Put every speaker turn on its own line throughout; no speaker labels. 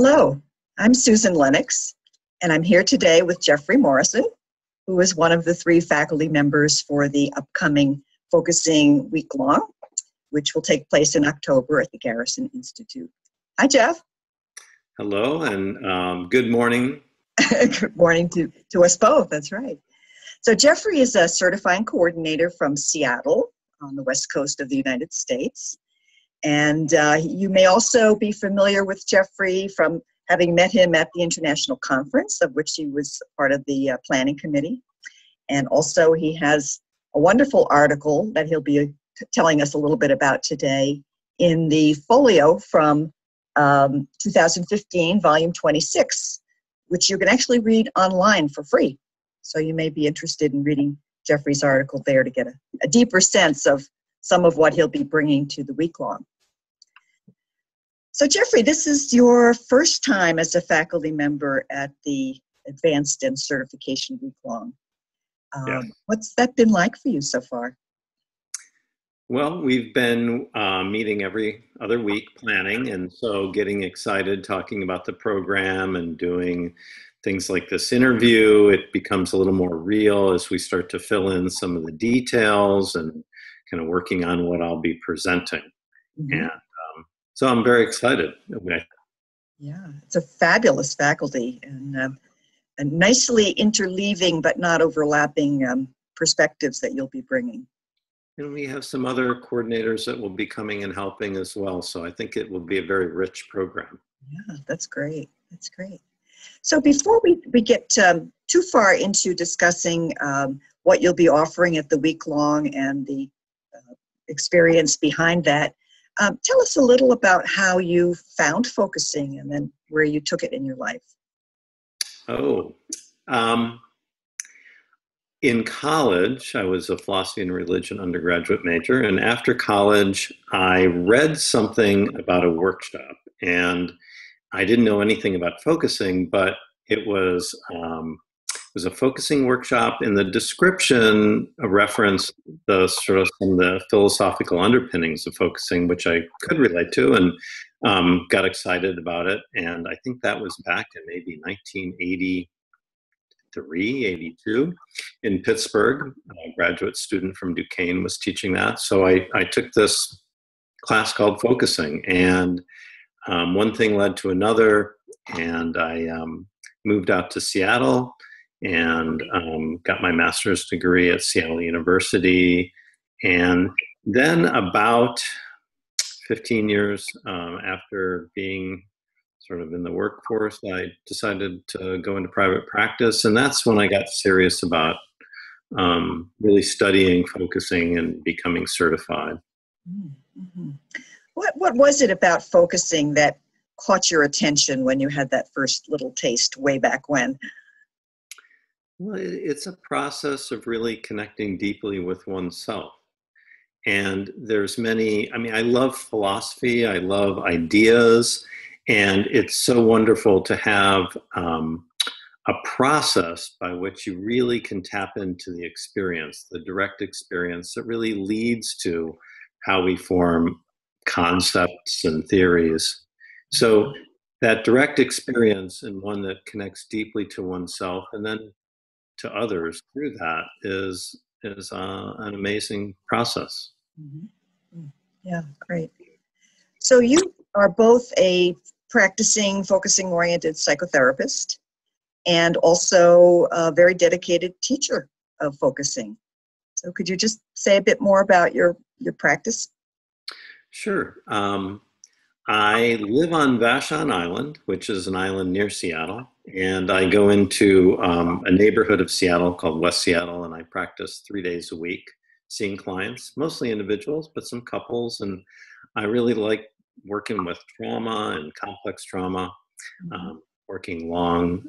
Hello, I'm Susan Lennox, and I'm here today with Jeffrey Morrison, who is one of the three faculty members for the upcoming Focusing Weeklong, which will take place in October at the Garrison Institute. Hi, Jeff.
Hello, and good morning.
Good morning to us both, that's right. So Jeffrey is a certifying coordinator from Seattle on the west coast of the United States. And you may also be familiar with Jeffrey from having met him at the International Conference, of which he was part of the planning committee. And also he has a wonderful article that he'll be telling us a little bit about today in the folio from 2015, volume 26, which you can actually read online for free. So you may be interested in reading Jeffrey's article there to get a deeper sense of some of what he'll be bringing to the week-long. So Jeffrey, this is your first time as a faculty member at the Advanced and Certification Week-long.
Yes.
What's that been like for you so far?
Well, we've been meeting every other week planning, and so getting excited talking about the program and doing things like this interview. It becomes a little more real as we start to fill in some of the details and kind of working on what I'll be presenting.
Mm-hmm.
And so I'm very excited.
Yeah, it's a fabulous faculty and nicely interleaving but not overlapping perspectives that you'll be bringing.
And we have some other coordinators that will be coming and helping as well. So I think it will be a very rich program.
Yeah, that's great. That's great. So before we get too far into discussing what you'll be offering at the week-long and the experience behind that, tell us a little about how you found focusing and then where you took it in your life.
In college, I was a philosophy and religion undergraduate major, and after college, I read something about a workshop, and I didn't know anything about focusing, but it was a focusing workshop. In the description, a reference the sort of some of the philosophical underpinnings of focusing, which I could relate to, and got excited about it. And I think that was back in maybe 1983, 82 in Pittsburgh. A graduate student from Duquesne was teaching that. So I took this class called Focusing, and one thing led to another, and I moved out to Seattle and got my master's degree at Seattle University. And then about 15 years after being sort of in the workforce, I decided to go into private practice. And that's when I got serious about really studying, focusing, and becoming certified.
Mm-hmm. What was it about focusing that caught your attention when you had that first little taste way back when?
Well, it's a process of really connecting deeply with oneself. And there's many, I love philosophy, I love ideas, and it's so wonderful to have a process by which you really can tap into the experience, the direct experience that really leads to how we form concepts and theories. So that direct experience, and one that connects deeply to oneself and then to others through that, is an amazing process.
Mm-hmm. Yeah, great. So you are both a practicing, focusing-oriented psychotherapist and also a very dedicated teacher of focusing. So could you just say a bit more about your practice?
Sure. I live on Vashon Island, which is an island near Seattle, and I go into a neighborhood of Seattle called West Seattle, and I practice 3 days a week, seeing clients, mostly individuals, but some couples, and I really like working with trauma and complex trauma, working long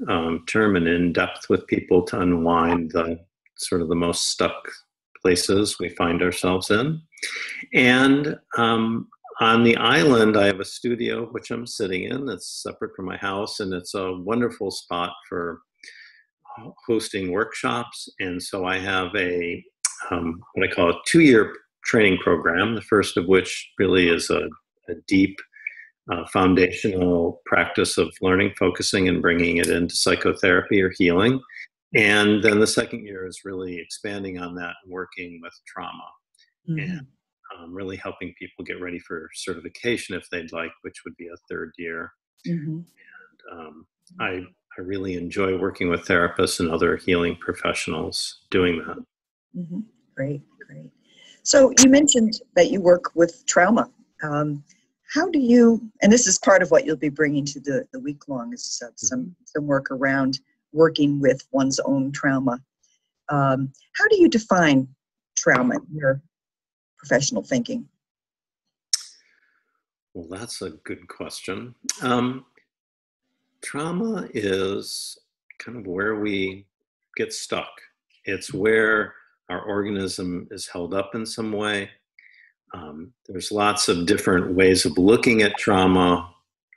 term and in depth with people to unwind the sort of the most stuck places we find ourselves in. And on the island, I have a studio, which I'm sitting in, that's separate from my house, and it's a wonderful spot for hosting workshops. And so I have what I call a 2-year training program, the first of which really is a deep foundational practice of learning, focusing, and bringing it into psychotherapy or healing. And then the second year is really expanding on that and working with trauma
Mm-hmm.
and really helping people get ready for certification if they'd like, which would be a third year.
Mm-hmm.
I really enjoy working with therapists and other healing professionals doing that.
Mm-hmm. Great, great. So you mentioned that you work with trauma. How do you, and this is part of what you'll be bringing to the week-long, is some work around working with one's own trauma. How do you define trauma in your professional thinking?
Well, that's a good question. Trauma is kind of where we get stuck. It's where our organism is held up in some way. There's lots of different ways of looking at trauma,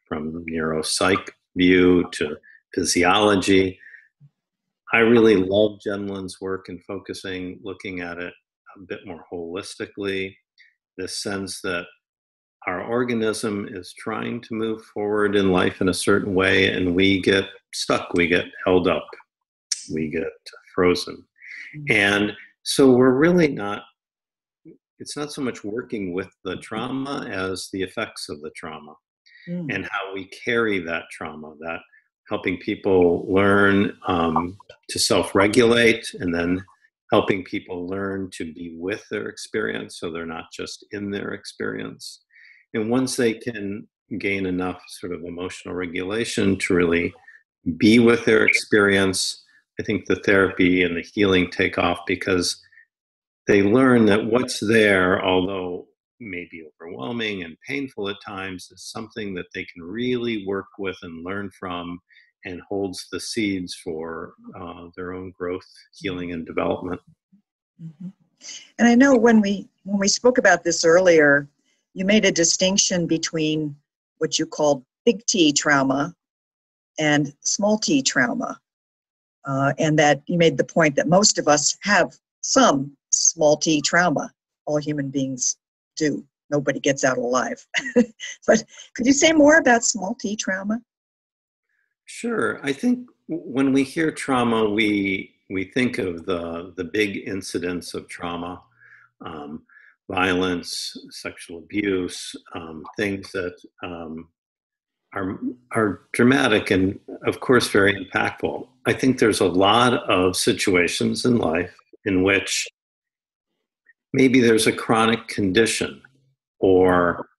from neuropsych view to physiology. I really love Jen Lin's work in focusing, looking at it a bit more holistically, the sense that our organism is trying to move forward in life in a certain way, and we get stuck, we get held up, we get frozen. And so we're really not, it's not so much working with the trauma as the effects of the trauma and how we carry that trauma, that helping people learn to self-regulate, and then helping people learn to be with their experience so they're not just in their experience. And once they can gain enough sort of emotional regulation to really be with their experience, I think the therapy and the healing take off, because they learn that what's there, although maybe overwhelming and painful at times, is something that they can really work with and learn from, and holds the seeds for their own growth, healing, and development.
Mm-hmm. And I know when we spoke about this earlier, you made a distinction between what you called big T trauma and small t trauma, and that you made the point that most of us have some small t trauma. All human beings do. Nobody gets out alive. But could you say more about small t trauma?
Sure. I think when we hear trauma, we think of the big incidents of trauma, violence, sexual abuse, things that are dramatic and, of course, very impactful. I think there's a lot of situations in life in which maybe there's a chronic condition, or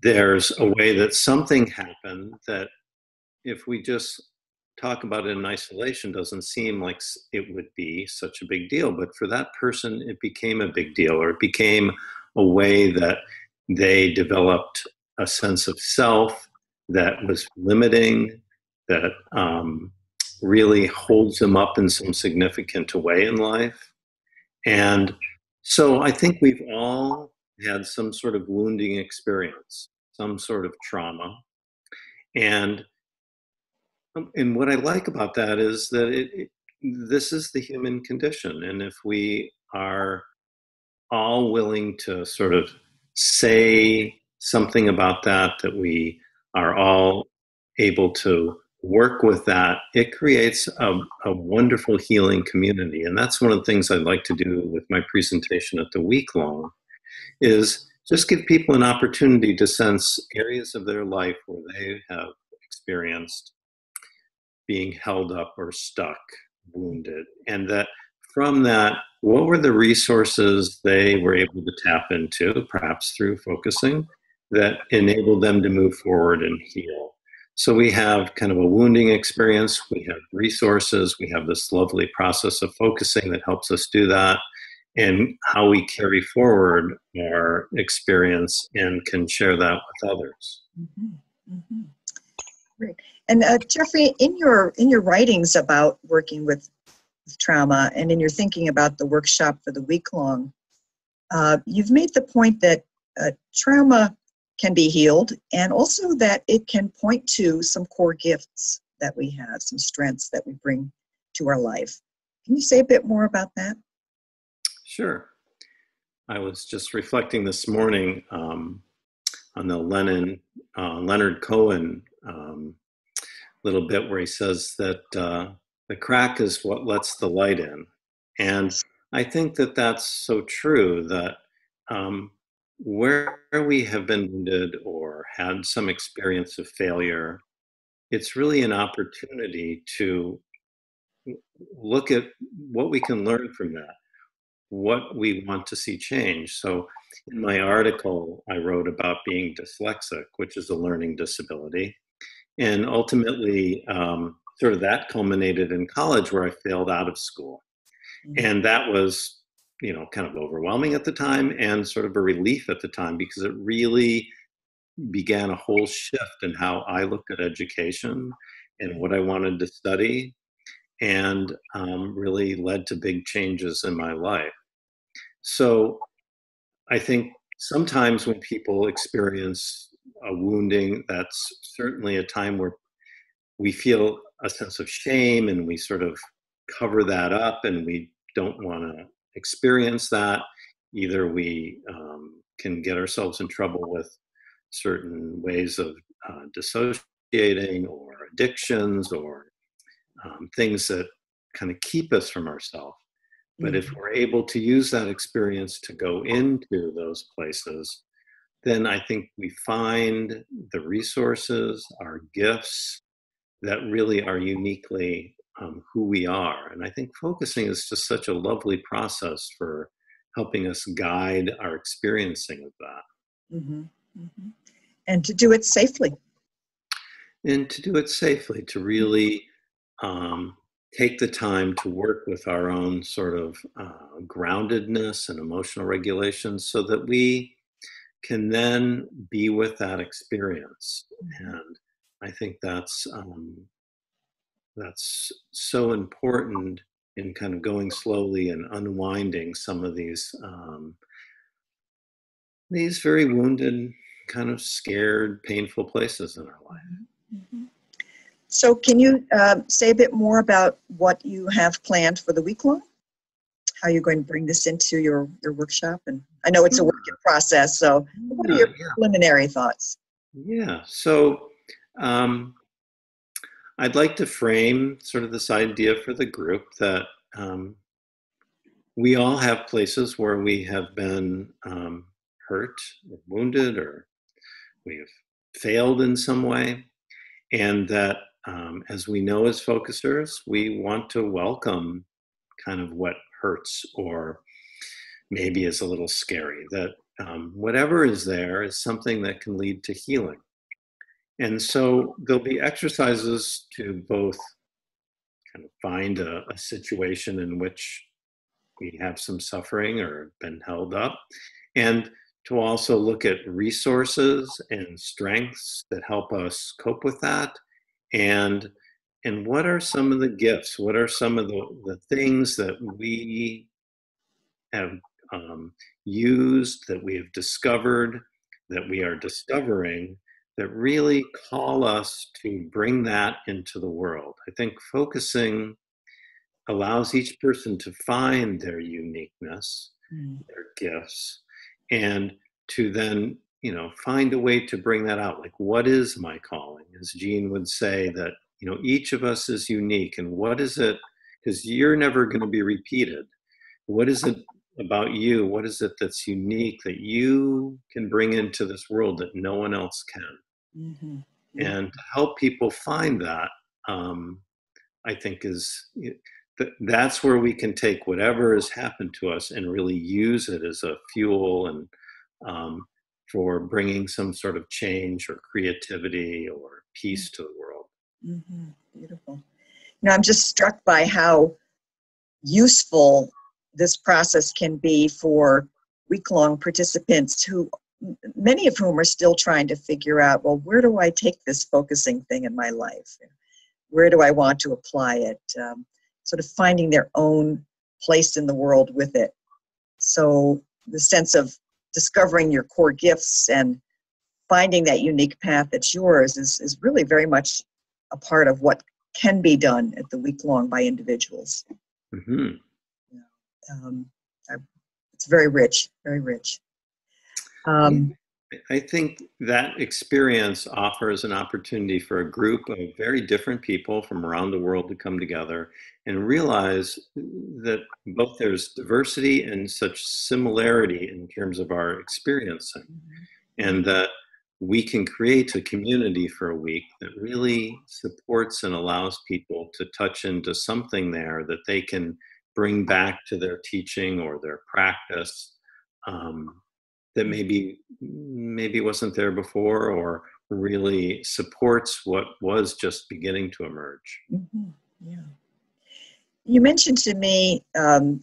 there's a way that something happened that, if we just talk about it in isolation, doesn't seem like it would be such a big deal. But for that person, it became a big deal, or it became a way that they developed a sense of self that was limiting, that really holds them up in some significant way in life. And so I think we've all had some sort of wounding experience, some sort of trauma. And what I like about that is that this is the human condition. And if we are all willing to sort of say something about that, that we are all able to work with that, it creates a wonderful healing community. And that's one of the things I'd like to do with my presentation at the Weeklong, is just give people an opportunity to sense areas of their life where they have experienced being held up or stuck, wounded, and that from that, what were the resources they were able to tap into, perhaps through focusing, that enabled them to move forward and heal. So we have kind of a wounding experience, we have resources, we have this lovely process of focusing that helps us do that, and how we carry forward our experience and can share that with others.
Mm-hmm. Mm-hmm. Great. And Jeffrey, in your writings about working with trauma, and in your thinking about the workshop for the week-long, you've made the point that trauma can be healed, and also that it can point to some core gifts that we have, some strengths that we bring to our life. Can you say a bit more about that?
Sure. I was just reflecting this morning. Leonard Cohen little bit where he says that the crack is what lets the light in. And I think that that's so true, that where we have been wounded or had some experience of failure, it's really an opportunity to look at what we can learn from that, what we want to see change. So in my article, I wrote about being dyslexic, which is a learning disability. And ultimately, sort of that culminated in college where I failed out of school. And that was, kind of overwhelming at the time and sort of a relief at the time, because it really began a whole shift in how I looked at education and what I wanted to study, and really led to big changes in my life. So I think sometimes when people experience a wounding, that's certainly a time where we feel a sense of shame and we sort of cover that up and we don't want to experience that. Either we can get ourselves in trouble with certain ways of dissociating or addictions or things that kind of keep us from ourselves. But if we're able to use that experience to go into those places, then I think we find the resources, our gifts that really are uniquely who we are. And I think focusing is just such a lovely process for helping us guide our experiencing of that.
Mm-hmm. Mm-hmm. And to do it safely.
And to do it safely, to really take the time to work with our own sort of groundedness and emotional regulation so that we can then be with that experience. And I think that's so important in kind of going slowly and unwinding some of these very wounded, kind of scared, painful places in our life.
Mm-hmm. So can you say a bit more about what you have planned for the week-long? How you're going to bring this into your workshop? And I know it's a work in process, so what are your preliminary thoughts?
Yeah, so I'd like to frame sort of this idea for the group that we all have places where we have been hurt or wounded, or we have failed in some way, and that as we know as focusers, we want to welcome kind of what hurts or maybe is a little scary, that whatever is there is something that can lead to healing. And so there'll be exercises to both kind of find a situation in which we have some suffering or been held up, and to also look at resources and strengths that help us cope with that. And what are some of the gifts? What are some of the things that we have used, that we have discovered, that we are discovering, that really call us to bring that into the world? I think focusing allows each person to find their uniqueness, their gifts, and to then, find a way to bring that out. Like, what is my calling? As Jean would say, that, each of us is unique. And what is it? Because you're never going to be repeated. What is it about you? What is it that's unique that you can bring into this world that no one else can? Mm-hmm. And to help people find that, I think that's where we can take whatever has happened to us and really use it as a fuel and for bringing some sort of change or creativity or peace to the world.
Mm-hmm. Beautiful. I'm just struck by how useful this process can be for week-long participants, who many of whom are still trying to figure out, well, where do I take this focusing thing in my life? Where do I want to apply it? Sort of finding their own place in the world with it. So the sense of discovering your core gifts and finding that unique path that's yours is really very much a part of what can be done at the week-long by individuals. Mm-hmm. It's very rich, very rich.
I think that experience offers an opportunity for a group of very different people from around the world to come together and realize that both there's diversity and such similarity in terms of our experiencing, and that we can create a community for a week that really supports and allows people to touch into something there that they can bring back to their teaching or their practice. That maybe wasn't there before, or really supports what was just beginning to emerge.
Mm-hmm. Yeah. You mentioned to me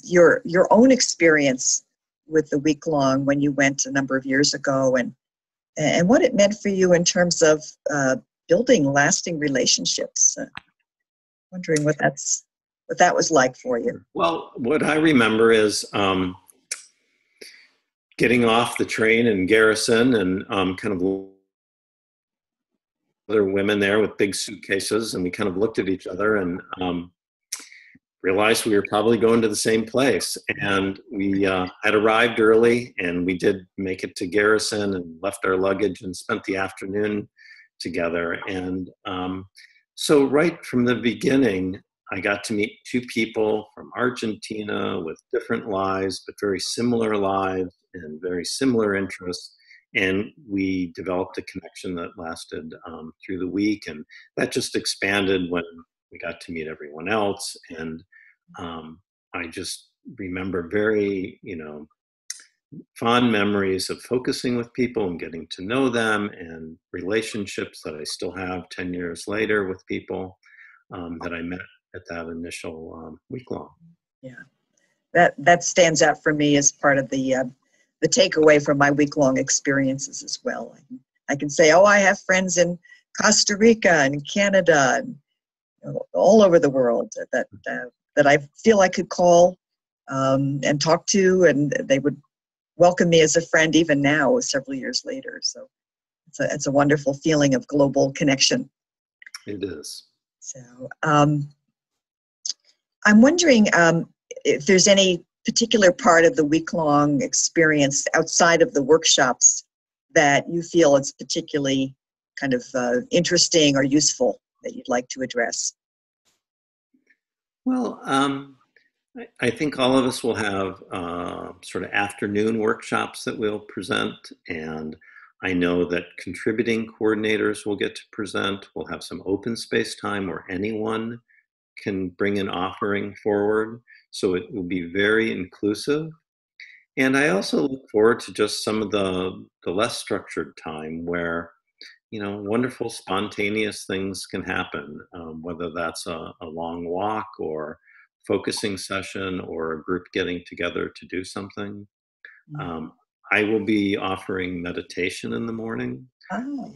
your own experience with the Weeklong when you went a number of years ago, and what it meant for you in terms of building lasting relationships. Wondering what that was like for you.
Well, what I remember is getting off the train in Garrison and kind of other women there with big suitcases, and we kind of looked at each other and realized we were probably going to the same place. And we had arrived early, and we did make it to Garrison and left our luggage and spent the afternoon together. And so right from the beginning, I got to meet two people from Argentina with different lives, but very similar lives and very similar interests. And we developed a connection that lasted through the week. And that just expanded when we got to meet everyone else. And I just remember very, fond memories of focusing with people and getting to know them, and relationships that I still have 10 years later with people that I met at that initial week-long.
Yeah, that stands out for me as part of the takeaway from my week-long experiences as well. I can say, I have friends in Costa Rica and Canada and all over the world that I feel I could call and talk to, and they would welcome me as a friend even now, several years later. So it's a wonderful feeling of global connection.
It is.
So I'm wondering if there's any particular part of the week-long experience outside of the workshops that you feel it's particularly kind of interesting or useful that you'd like to address.
Well, I think all of us will have sort of afternoon workshops that we'll present, and I know that contributing coordinators will get to present. We'll have some open space time where anyone can bring an offering forward, so it will be very inclusive. And I also look forward to just some of the less structured time where wonderful spontaneous things can happen, whether that's a long walk or focusing session or a group getting together to do something. I will be offering meditation in the morning.
Oh.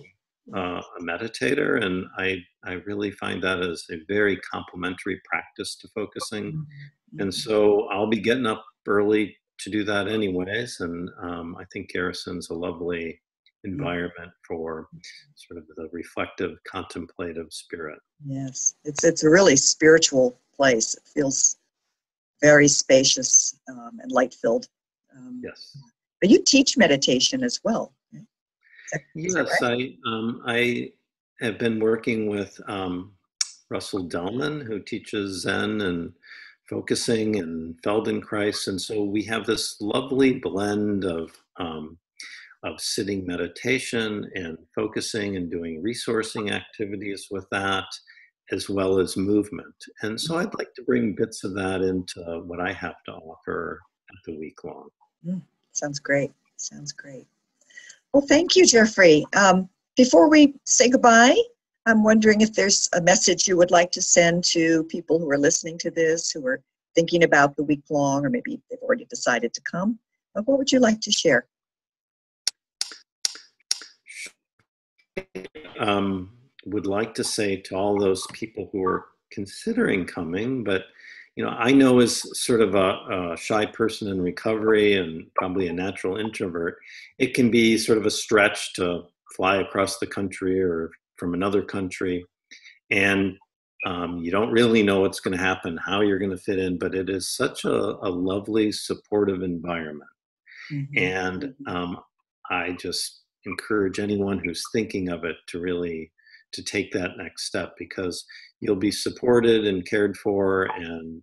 A meditator, and I really find that as a very complementary practice to focusing.
Mm-hmm.
And so I'll be getting up early to do that anyways, and I think Garrison's a lovely environment for sort of the reflective, contemplative spirit.
Yes, it's a really spiritual place. It feels very spacious and light-filled.
Yes.
But you teach meditation as well.
Yes,
right?
I have been working with Russell Delman, who teaches Zen and focusing and Feldenkrais, and so we have this lovely blend of sitting meditation and focusing and doing resourcing activities with that, as well as movement. And so I'd like to bring bits of that into what I have to offer at the week-long.
Sounds great. Sounds great. Well, thank you, Jeffrey. Before we say goodbye, I'm wondering if there's a message you would like to send to people who are listening to this, who are thinking about the week-long, or maybe they've already decided to come. What would you like to share?
Would like to say to all those people who are considering coming, but I know as sort of a shy person in recovery and probably a natural introvert, it can be sort of a stretch to fly across the country or from another country, and you don't really know what's going to happen, how you're going to fit in, but it is such a lovely, supportive environment.
Mm-hmm.
And I just encourage anyone who's thinking of it to really to take that next step, because you'll be supported and cared for, and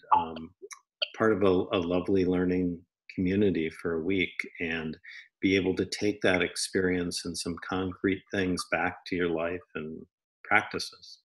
part of a lovely learning community for a week, and be able to take that experience and some concrete things back to your life and practices.